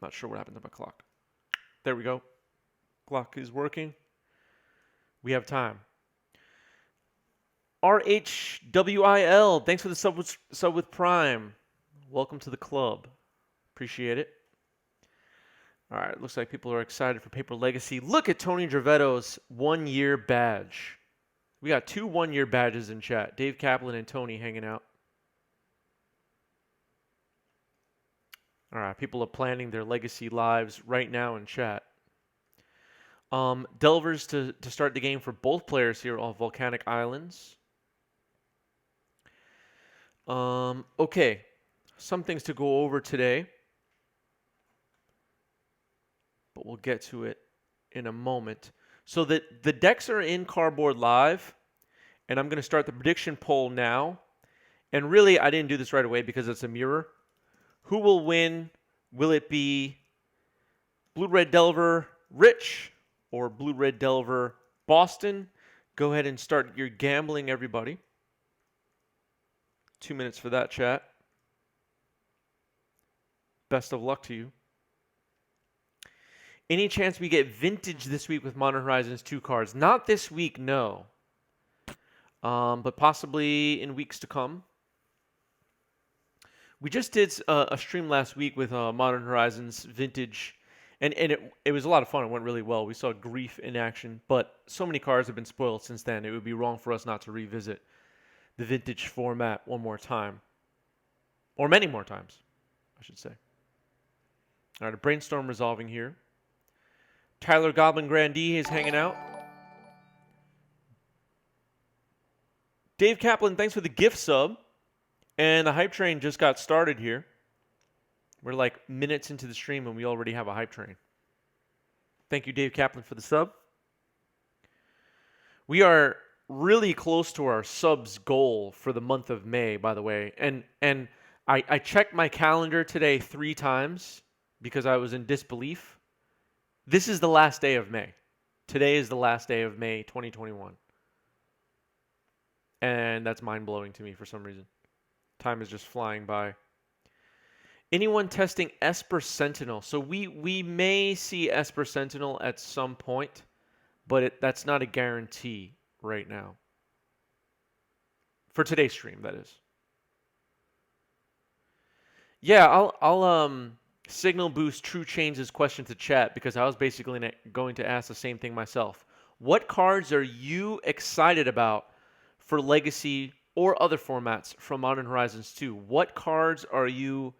Not sure what happened to my clock. There we go. Clock is working. We have time. RHWIL, thanks for the sub with Prime. Welcome to the club. Appreciate it. All right, looks like people are excited for Paper Legacy. Look at Tony Gervetto's 1-year badge. We got 2 1-year badges in chat. Dave Kaplan and Tony hanging out. All right, people are planning their Legacy lives right now in chat. Delvers to start the game for both players here on Volcanic Islands. Okay, some things to go over today, but we'll get to it in a moment. So the decks are in Cardboard Live, and I'm going to start the prediction poll now. And really, I didn't do this right away because it's a mirror. Who will win? Will it be Blue Red Delver Rich or Blue Red Delver Boston? Go ahead and start your gambling, everybody. 2 minutes for that, chat. Best of luck to you. Any chance we get vintage this week with Modern Horizons 2 cards? Not this week, no. But possibly in weeks to come. We just did a stream last week with Modern Horizons Vintage, and it was a lot of fun. It went really well. We saw Grief in action, but so many cards have been spoiled since then. It would be wrong for us not to revisit the Vintage format one more time. Or many more times, I should say. All right, a brainstorm resolving here. Tyler Goblin Grandee is hanging out. Dave Kaplan, thanks for the gift sub. And the hype train just got started here. We're like minutes into the stream and we already have a hype train. Thank you, Dave Kaplan, for the sub. We are really close to our subs goal for the month of May, by the way. And I checked my calendar today 3 times because I was in disbelief. This is the last day of May. Today is the last day of May 2021. And that's mind-blowing to me for some reason. Time is just flying by. Anyone testing Esper Sentinel? So we may see Esper Sentinel at some point, but that's not a guarantee right now. For today's stream, that is. Yeah, I'll signal boost True Change's question to chat because I was basically going to ask the same thing myself. What cards are you excited about for Legacy or other formats from Modern Horizons 2? What cards are you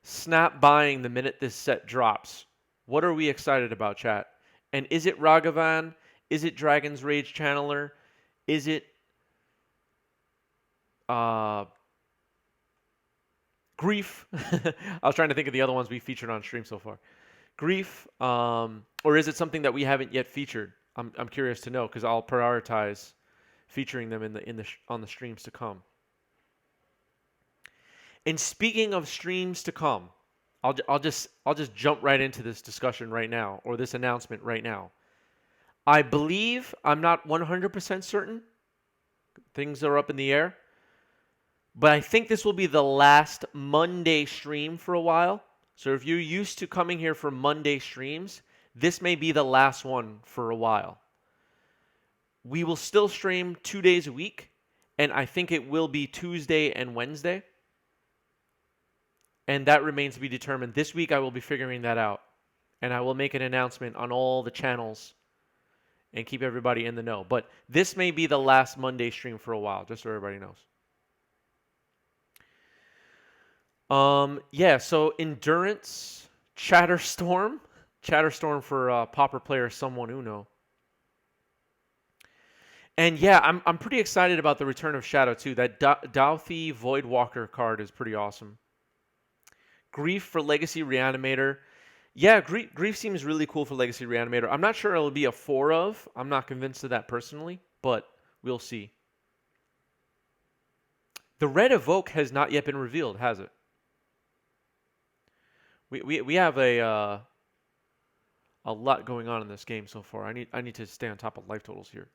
snap buying the minute this set drops? What are we excited about, chat? And is it Ragavan? Is it Dragon's Rage Channeler? Is it Grief? I was trying to think of the other ones we featured on stream so far. Grief, or is it something that we haven't yet featured? I'm curious to know because I'll prioritize featuring them on the streams to come. And speaking of streams to come, I'll just jump right into this discussion right now, or this announcement right now. I believe, I'm not 100% certain. Things are up in the air. But I think this will be the last Monday stream for a while. So if you're used to coming here for Monday streams, this may be the last one for a while. We will still stream 2 days a week, and I think it will be Tuesday and Wednesday. And that remains to be determined. This week I will be figuring that out, and I will make an announcement on all the channels and keep everybody in the know. But this may be the last Monday stream for a while, just so everybody knows. Yeah, so Endurance, Chatterstorm for Pauper player Someone Uno. And yeah, I'm pretty excited about the return of Shadow too. That Douthie Voidwalker card is pretty awesome. Grief for Legacy Reanimator. Yeah, Grief seems really cool for Legacy Reanimator. I'm not sure it'll be a 4 of. I'm not convinced of that personally, but we'll see. The Red Evoke has not yet been revealed, has it? We have a lot going on in this game so far. I need to stay on top of life totals here.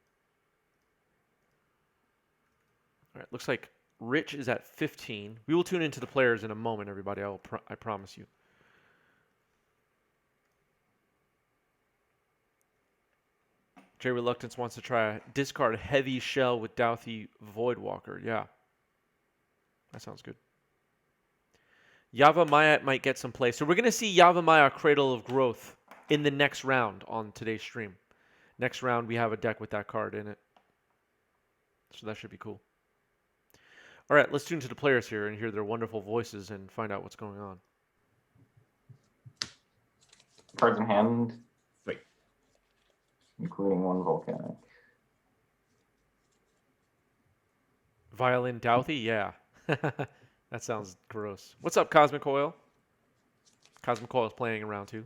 All right, looks like Rich is at 15. We will tune into the players in a moment, everybody. I promise you. Jay Reluctance wants to try a discard heavy shell with Douthie Voidwalker. Yeah. That sounds good. Yavimaya might get some play. So we're going to see Yavimaya Cradle of Growth in the next round on today's stream. Next round, we have a deck with that card in it. So that should be cool. All right, let's tune to the players here and hear their wonderful voices and find out what's going on. Cards in hand, 3. including 1 volcanic. Violin Douthie? Yeah. That sounds gross. What's up, Cosmic Coil? Cosmic Coil is playing in round 2.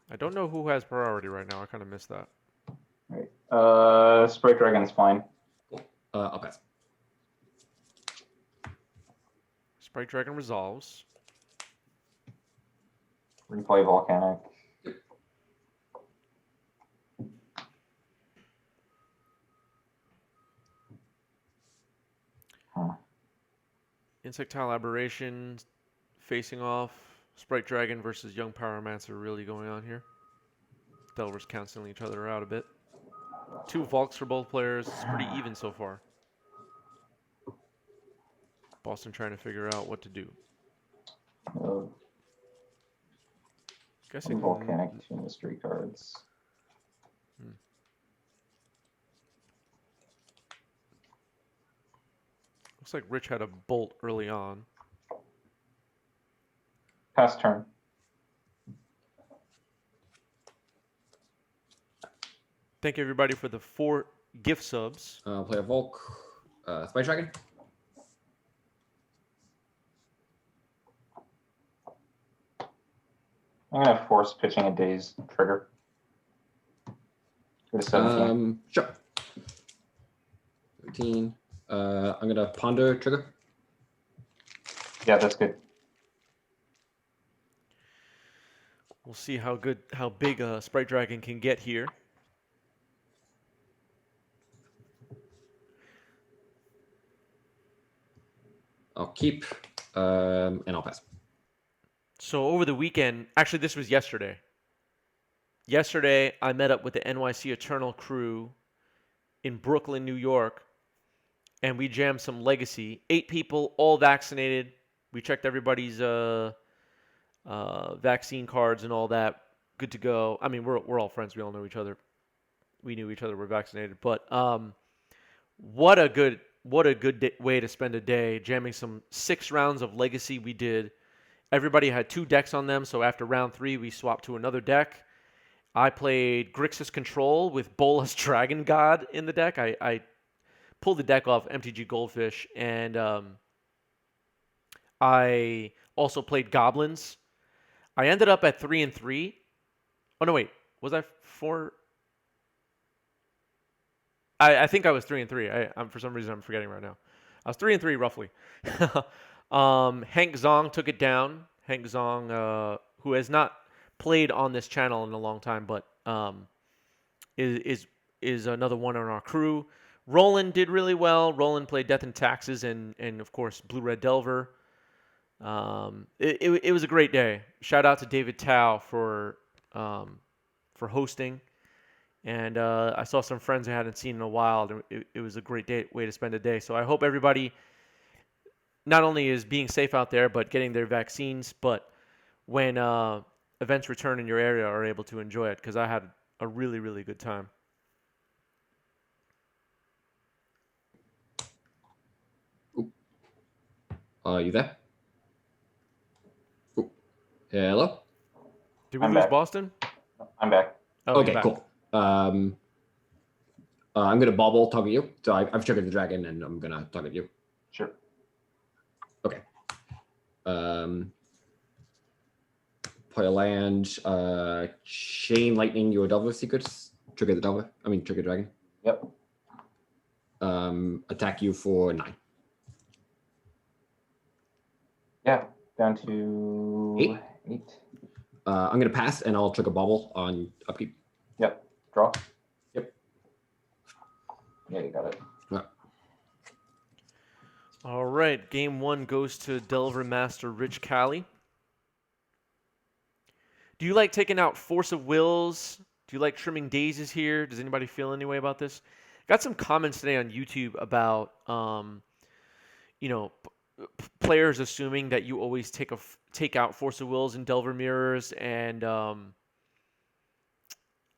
I don't know who has priority right now. I kind of missed that. Right. Sprite Dragon's fine. Cool. I'll pass. Sprite Dragon resolves. Replay volcanic. Insectile Aberration facing off. Sprite Dragon versus Young Pyromancer really going on here. Delvers canceling each other out a bit. 2 Volks for both players. It's pretty even so far. Boston trying to figure out what to do. Guessing Volcanic, 2 mystery cards. Looks like Rich had a bolt early on. Pass turn. Thank you everybody for the 4 gift subs. Play a Volk. Sprite Dragon. I'm going to force pitching a day's trigger. Go to 17. Sure. 13. I'm going to ponder trigger. Yeah, that's good. We'll see how big a Sprite Dragon can get here. I'll keep, and I'll pass. So over the weekend, actually this was yesterday. Yesterday, I met up with the NYC Eternal crew in Brooklyn, New York, and we jammed some Legacy. 8 people, all vaccinated. We checked everybody's vaccine cards and all that. Good to go. I mean, we're all friends. We all know each other. We knew each other were vaccinated. But what a good way to spend a day, jamming some 6 rounds of Legacy we did. Everybody had 2 decks on them, so after round 3, we swapped to another deck. I played Grixis Control with Bolas Dragon God in the deck. I pulled the deck off MTG Goldfish, and I also played Goblins. I ended up at 3-3. Oh, no, wait. Was I 4? I think I was 3-3. I'm for some reason I'm forgetting right now. I was 3-3 roughly. Hank Zong took it down. Hank Zong, who has not played on this channel in a long time, but is another one on our crew. Roland did really well. Roland played Death and Taxes and of course Blue Red Delver. It was a great day. Shout out to David Tao for hosting. And I saw some friends I hadn't seen in a while. It was a great way to spend a day. So I hope everybody not only is being safe out there, but getting their vaccines, but when events return in your area are able to enjoy it, because I had a really, really good time. Are you there? Ooh. Hello? Did we I'm lose back. Boston? I'm back. Oh, Okay, cool. I'm going to bobble target you. So I've triggered the dragon, and I'm going to target you. Sure. Okay. Play a land. Chain Lightning your Delver Secrets. Trigger the Delver. Trigger dragon. Yep. Attack you for 9. Yeah. Down to 8. I'm going to pass, and I'll trigger bobble on upkeep. Yep. Draw. Yep. Yeah, you got it. All right. Game 1 goes to Delver Master Rich Cali. Do you like taking out Force of Wills? Do you like trimming daisies here? Does anybody feel any way about this? Got some comments today on YouTube about, you know, players assuming that you always take out Force of Wills and Delver Mirrors, and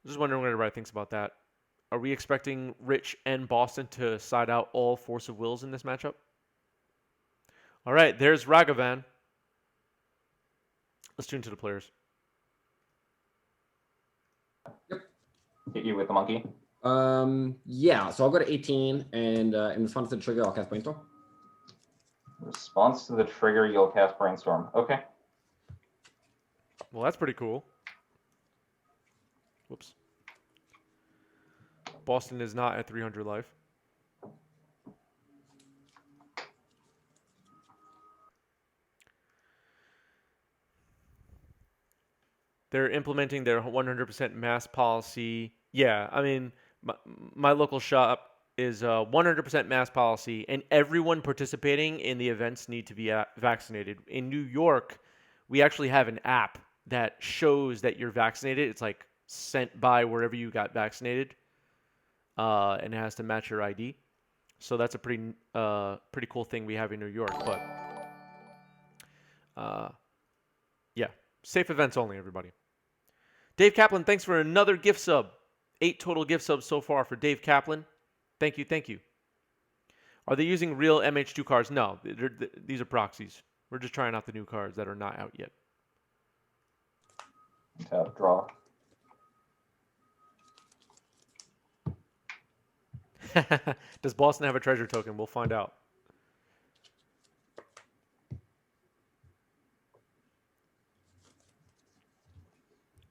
just wondering what everybody thinks about that. Are we expecting Rich and Boston to side out all Force of Wills in this matchup? All right, there's Ragavan. Let's tune to the players. Hit you with the monkey. Yeah, so I'll go to 18, and in response to the trigger, I'll cast Brainstorm. Response to the trigger, you'll cast Brainstorm. Okay. Well, that's pretty cool. Whoops. Boston is not at 300 life. They're implementing their 100% mass policy. Yeah, I mean, my local shop is 100% mass policy, and everyone participating in the events need to be vaccinated. In New York, we actually have an app that shows that you're vaccinated. It's like sent by wherever you got vaccinated, and it has to match your ID. So that's a pretty cool thing we have in New York. But yeah, safe events only, everybody. Dave Kaplan, thanks for another gift sub. 8 total gift subs so far for Dave Kaplan. Thank you, thank you. Are they using real MH2 cards? No, these are proxies. We're just trying out the new cards that are not out yet. Tap, draw. Does Boston have a treasure token? We'll find out.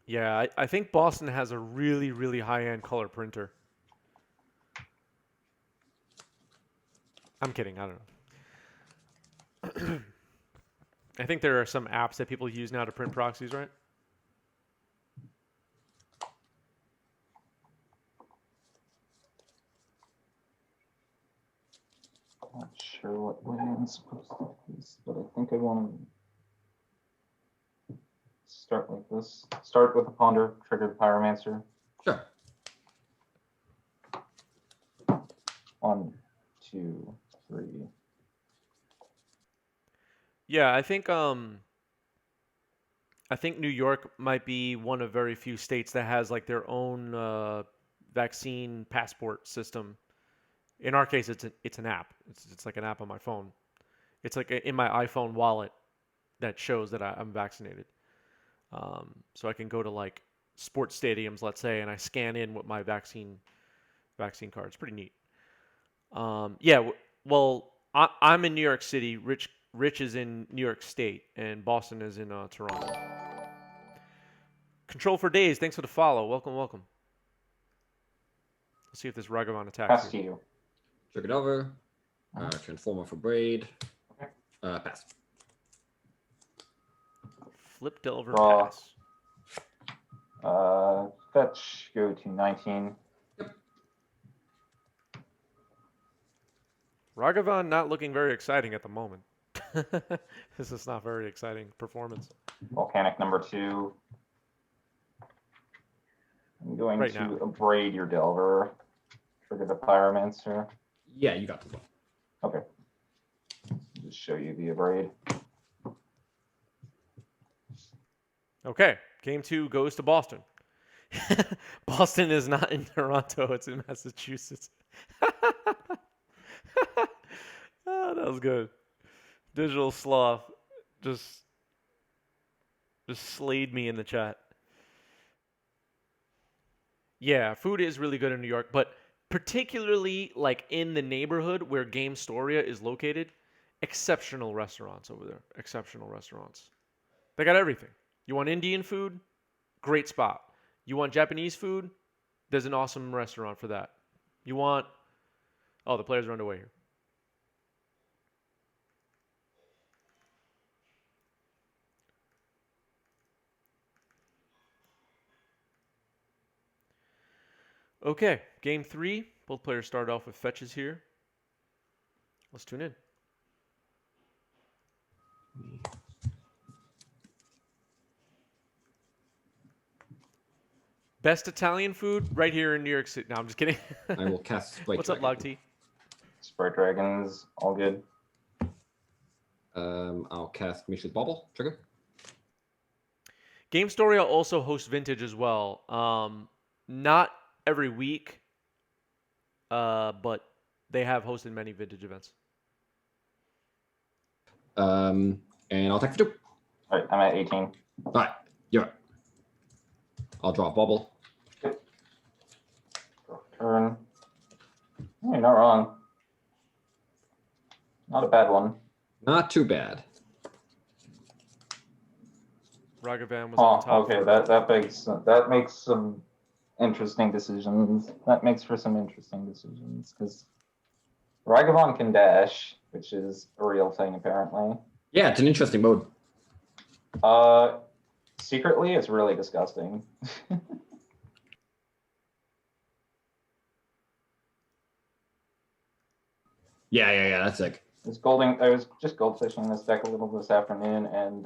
Yeah, I think Boston has a really, really high-end color printer. I'm kidding. I don't know. I think there are some apps that people use now to print proxies, right? Not sure what way I'm supposed to do this, but I think I want to start like this. Start with the Ponder, trigger the Pyromancer. Sure. 1, 2, 3. Yeah, I think New York might be one of very few states that has like their own vaccine passport system. In our case, it's an app. It's like an app on my phone. It's like in my iPhone wallet that shows that I'm vaccinated. So I can go to like sports stadiums, let's say, and I scan in with my vaccine card. It's pretty neat. Yeah. Well, I'm in New York City. Rich is in New York State, and Boston is in Toronto. Control for Days, thanks for the follow. Welcome, welcome. Let's see if this Ragavan attacks. Pass to you. Triggered over. Transformer for Braid. Okay. Pass. Flip Delver Draw. pass. Fetch, go to 19. Ragavan not looking very exciting at the moment. This is not very exciting performance. Volcanic number 2. I'm going Right to now. abrade your Delver. Trigger the Pyromancer. Yeah, you got this one. Okay. Just show you the abrade. Okay, game 2 goes to Boston. Boston is not in Toronto, it's in Massachusetts. Oh, that was good. Digital Sloth just slayed me in the chat. Yeah, food is really good in New York, but particularly like in the neighborhood where Game Storia is located, exceptional restaurants over there. Exceptional restaurants. They got everything. You want Indian food? Great spot. You want Japanese food? There's an awesome restaurant for that. You want... Oh, the players are underway here. Okay, game 3. Both players start off with fetches here. Let's tune in. Best Italian food right here in New York City. No, I'm just kidding. I will cast Sprite What's up, Dragon. Log T? Sprite Dragons, all good. I'll cast Mishra's Bauble. Trigger. Game Story will also host Vintage as well. Not every week, but they have hosted many Vintage events. And I'll attack for 2. All right, I'm at 18. All right, you're up. I'll draw a bubble. Turn. You're not wrong. Not a bad one. Not too bad. Ragavan was on top. Okay, that makes some interesting decisions. That makes for some interesting decisions because Ragavan can dash, which is a real thing apparently. Yeah, it's an interesting mode. Secretly, it's really disgusting. Yeah, that's sick. I was just goldfishing this deck a little this afternoon, and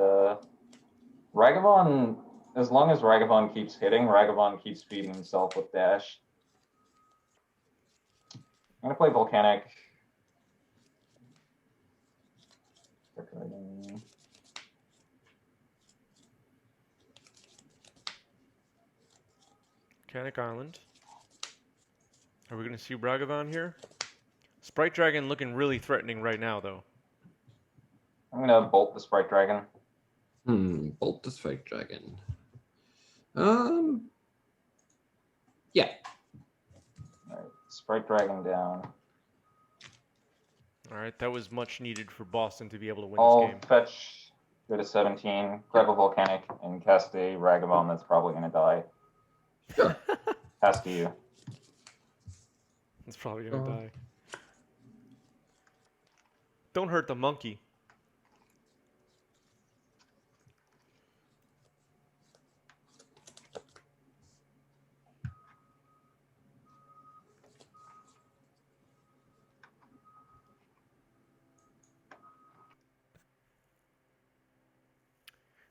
Ragavan, as long as Ragavan keeps hitting, Ragavan keeps feeding himself with dash. I'm gonna play Volcanic. Volcanic Island. Are we going to see Ragavan here? Sprite Dragon looking really threatening right now, though. I'm gonna bolt the Sprite Dragon. Bolt the Sprite Dragon. Yeah. All right, Sprite Dragon down. All right, that was much needed for Boston to be able to win I'll this game. fetch, go to 17, grab a Volcanic, and cast a Ragavan that's probably gonna die. Sure. Pass to you. It's probably going to die. Don't hurt the monkey.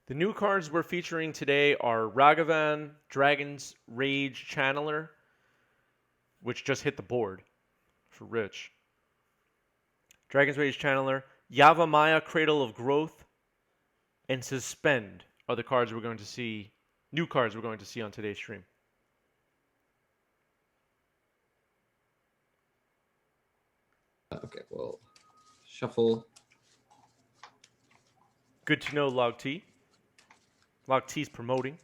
The new cards we're featuring today are Ragavan, Dragon's Rage Channeler, which just hit the board for Rich. Dragon's Rage Channeler, Yavamaya, Cradle of Growth, and Suspend are the cards we're going to see, new cards we're going to see on today's stream. Okay, well, shuffle. Good to know, Log T. Log T's promoting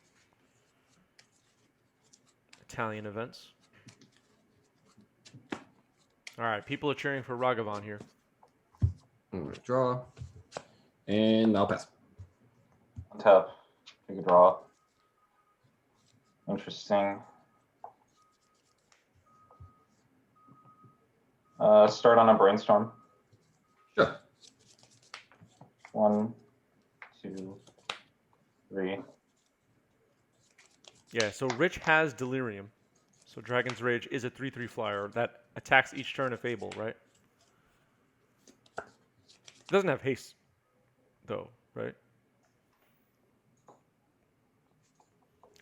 Italian events. All right, people are cheering for Ragavan here. I'm gonna draw. And I'll pass. Untap. Take a draw. Interesting. Start on a Brainstorm. Sure. 1, 2, 3. Yeah, so Rich has Delirium. So Dragon's Rage is a 3/3 flyer that attacks each turn if able, right? It doesn't have haste, though, right?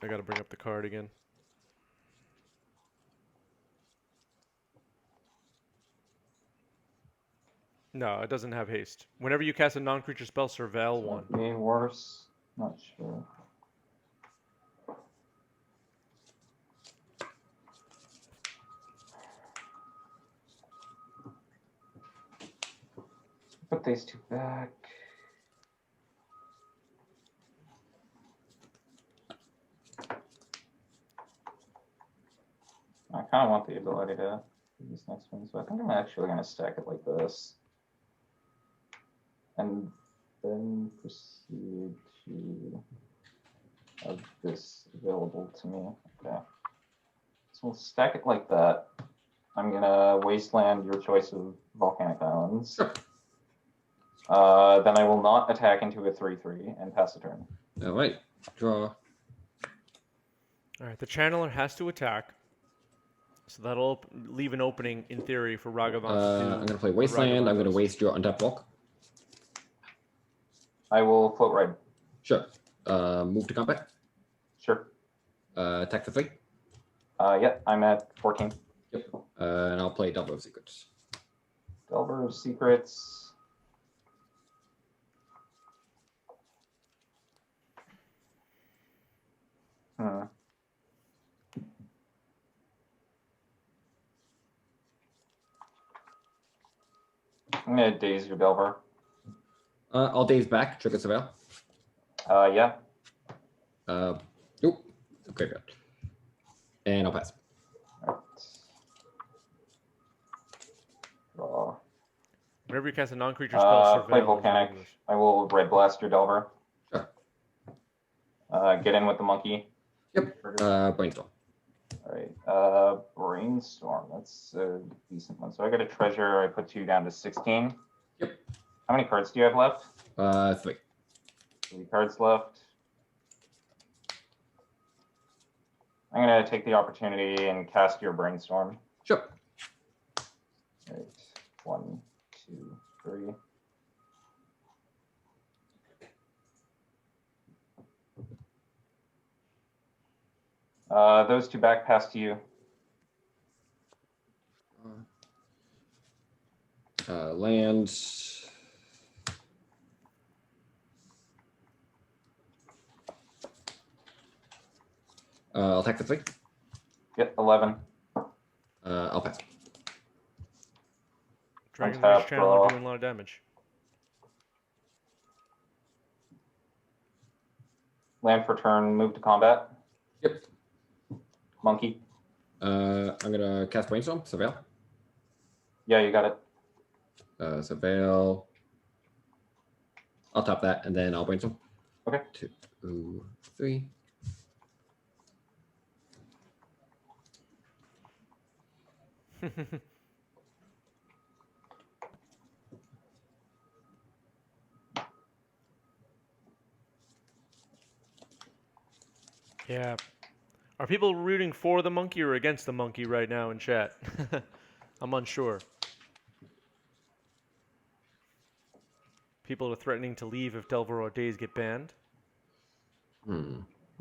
I gotta bring up the card again. No, it doesn't have haste. Whenever you cast a non-creature spell, surveil one. Be worse. Not sure. Put these two back. I kind of want the ability to do this next one, so I think I'm actually going to stack it like this. And then proceed to have this available to me. Okay. So we'll stack it like that. I'm going to wasteland your choice of Volcanic Islands. Sure. Then I will not attack into a 3/3 and pass the turn. All right, draw. All right, the Channeler has to attack. So that'll leave an opening, in theory, for Ragavan to do. I'm going to play Wasteland. I'm going to waste your untapped block. I will float right. Sure. Move to combat. Sure. Attack for 3. Yeah, I'm at 14. Yep. And I'll play Delver of Secrets. Delver of Secrets. Hmm. I'm gonna daze your Delver. I'll daze back, trigger Surveil. Yeah. Oop. Okay, good. And I'll pass. Right. Draw. Whenever you cast a non-creature spell, Play surveil. Volcanic. I will Red Blast your Delver. Sure. Get in with the monkey. Yep. Brainstorm. All right. Brainstorm. That's a decent one. So I got a treasure. I put 2 down to 16. Yep. How many cards do you have left? 3. 3 cards left. I'm gonna take the opportunity and cast your Brainstorm. Sure. All right. 1, 2, 3. Those 2 back pass to you. Lands. I'll attack for 3. Get 11. I'll pass. Dragon Untap, Rage Channel draw. are doing a lot of damage. Land for turn. Move to combat. Yep. Monkey. I'm gonna cast Brainstorm. Surveil. Yeah, you got it. Surveil. I'll top that, and then I'll Brainstorm. Okay. 2, 3. Yeah. Are people rooting for the monkey or against the monkey right now in chat? I'm unsure. People are threatening to leave if Delver or Days get banned.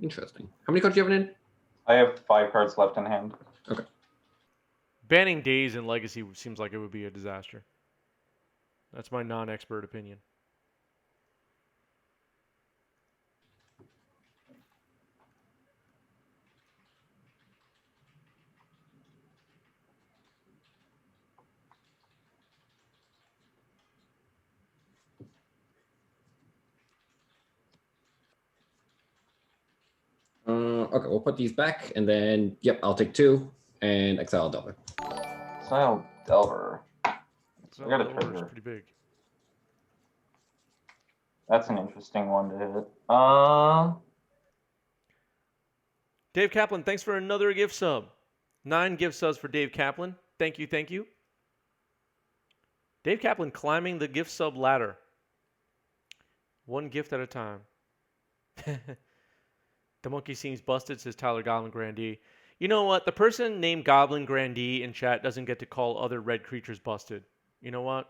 Interesting. How many cards do you have in? I have 5 cards left in hand. Okay. Banning Days in Legacy seems like it would be a disaster. That's my non-expert opinion. Okay, we'll put these back, and then, yep, I'll take 2 and exile Delver. Exile Delver. So I got a Delver's treasure. pretty big. That's an interesting one to hit. Dave Kaplan, thanks for another gift sub. 9 gift subs for Dave Kaplan. Thank you, thank you. Dave Kaplan climbing the gift sub ladder. 1 gift at a time. The monkey seems busted, says Tyler Goblin Grandee. You know what? The person named Goblin Grandee in chat doesn't get to call other red creatures busted. You know what?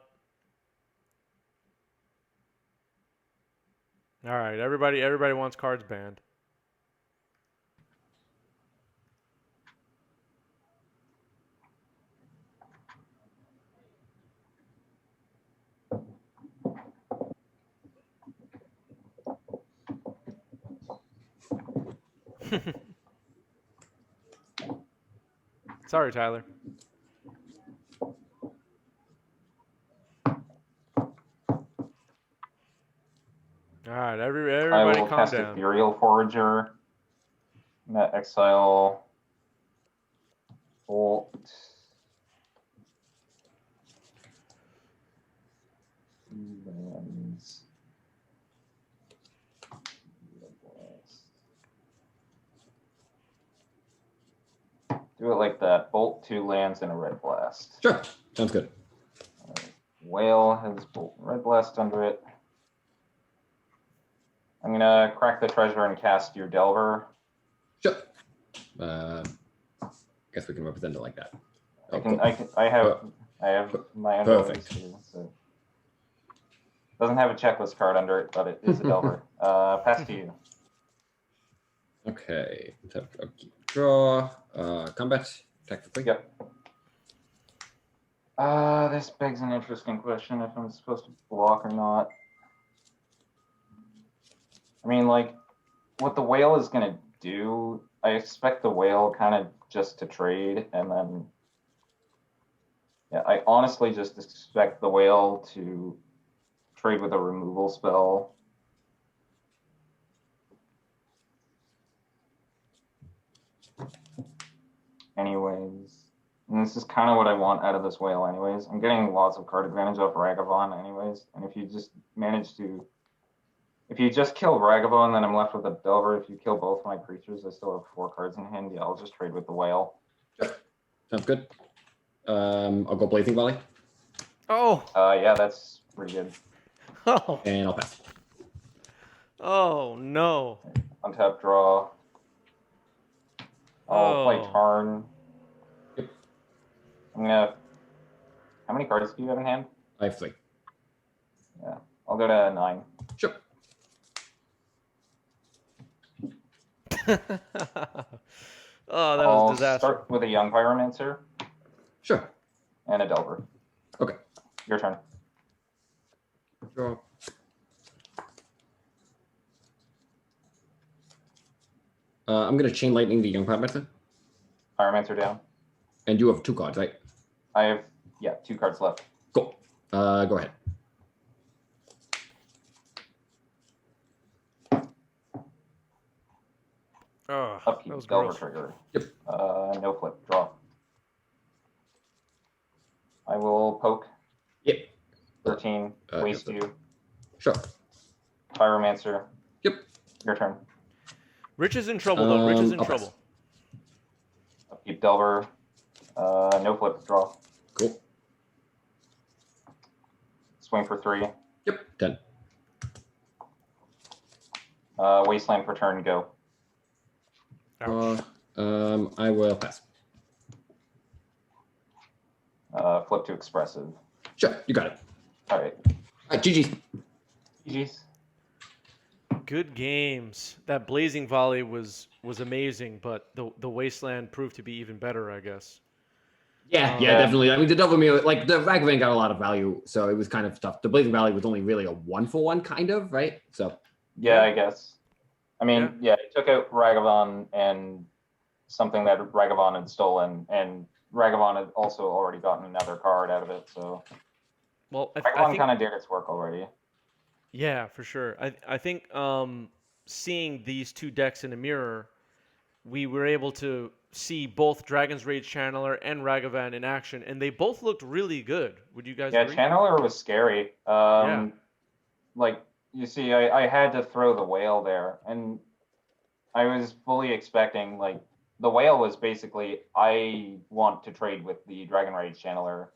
All right, everybody wants cards banned. Sorry, Tyler. All right, I everybody will calm cast down. Ethereal Forager. I'm gonna exile Bolt. Lands. Do it like that. Bolt 2 lands and a Red Blast. Sure, sounds good. Right. Whale has Bolt and Red Blast under it. I'm gonna crack the treasure and cast your Delver. Sure. Guess we can represent it like that. I have my underlings Perfect. too. So. Doesn't have a checklist card under it, but it is a Delver. Pass to you. Okay. Draw. Combat. Attack for 3. Yep. This begs an interesting question if I'm supposed to block or not. I mean, like, what the whale is going to do, I expect the whale kind of just to trade, and then... Yeah, I honestly just expect the whale to trade with a removal spell. Anyways, and this is kind of what I want out of this whale anyways. I'm getting lots of card advantage off Ragavan anyways, and if you just manage to... If you just kill Ragavan, then I'm left with a Delver. If you kill both my creatures, I still have 4 cards in hand. Yeah, I'll just trade with the whale. Sure. Sounds good. I'll go Blazing Volley. Oh. Yeah, that's pretty good. Oh. And I'll pass. Oh no. Untap, draw. I'll play Oh. turn. Yep. I'm gonna... How many cards do you have in hand? I have 3. Yeah, I'll go to 9. Sure. Oh, that I'll was disaster. start with a Young Pyromancer Sure. and a Delver. Okay. Your turn. Draw. I'm going to Chain Lightning the Young Pyromancer. Pyromancer down. And you have 2 cards, right? I have, yeah, 2 cards left. Cool. Go ahead. Oh, that Upkeep, was Delver gross. trigger. Yep. No flip, draw. I will poke. Yep. 13, waste yep. you. Sure. Pyromancer. Yep. Your turn. Rich is in trouble though. Rich is in I'll pass. trouble. Upkeep, Delver. No flip, draw. Cool. Swing for 3. Yep. 10. Wasteland for turn, go. Ouch. I will pass. Flip to expressive. Sure. You got it. All right. All right. GG's. GG's. Good games. That blazing volley was amazing, but the wasteland proved to be even better, I guess. Yeah, Yeah. definitely. I mean, the double meal, like the Ragavan got a lot of value, so it was kind of tough. The Blazing Valley was only really a 1-for-1 kind of, right? So Yeah, I guess. I mean, yeah, it took out Ragavan and something that Ragavan had stolen, and Ragavan had also already gotten another card out of it, so Well, I Ragavan think kind of did its work already. yeah, for sure. I think seeing these 2 decks in a mirror, we were able to see both Dragon's Rage Channeler and Ragavan in action, and they both looked really good. Would you guys Yeah, agree? Channeler was scary. Yeah. Like, you see, I had to throw the whale there, and I was fully expecting, like, the whale was basically, I want to trade with the Dragon Rage Channeler.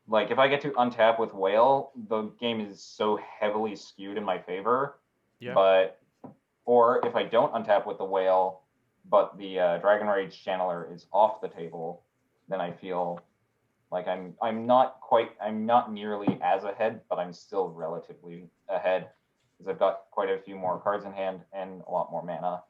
Like, if I get to untap with whale, the game is so heavily skewed in my favor. Yeah. But, or if I don't untap with the whale, but the Dragon Rage Channeler is off the table, then I feel like I'm not nearly as ahead, but I'm still relatively ahead because I've got quite a few more cards in hand and a lot more mana.